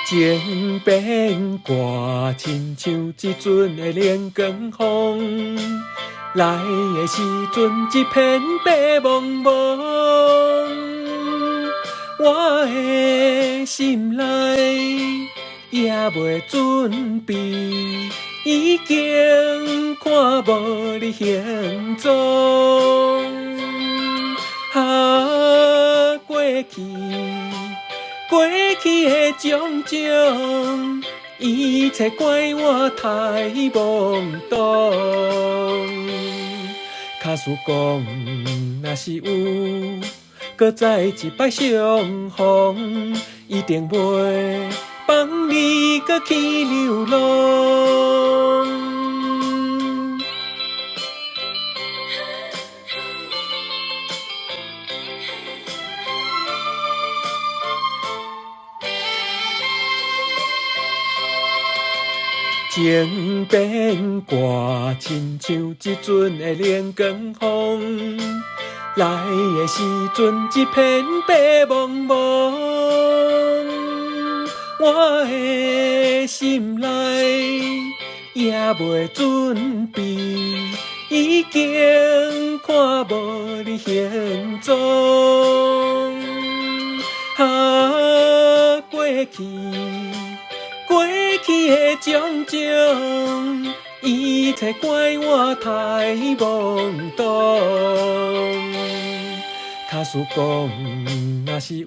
情变卦，亲像一阵的冷光风，来的时阵一片白茫茫。我的心内也未准备，已经看无你行踪。过去的种种，一切怪我太懵懂。假使讲，若是有，搁再一摆相逢，一定袂放你搁去流浪。情变卦，亲像一阵的冷光风，来的时阵一片白茫茫。我的心内也未准备，已经看无你行踪。过去的种种，一切怪我太懵懂。假使讲，若是有，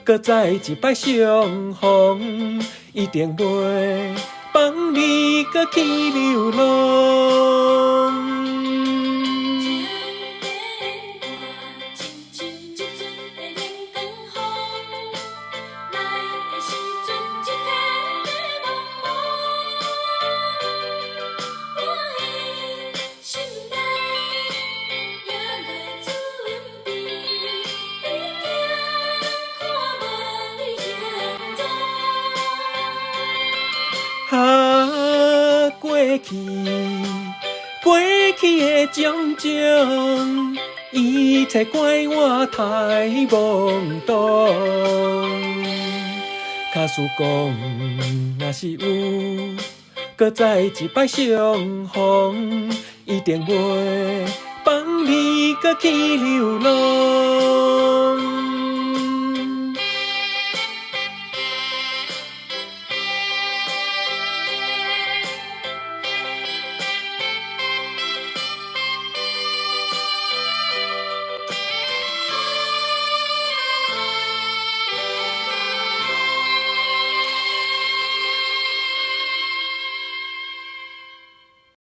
搁再一摆相逢，一定袂放你搁去流浪。过去的种种，一切怪我太懵懂。假使讲，若是有，搁再一摆相逢，一定袂放你搁去流浪。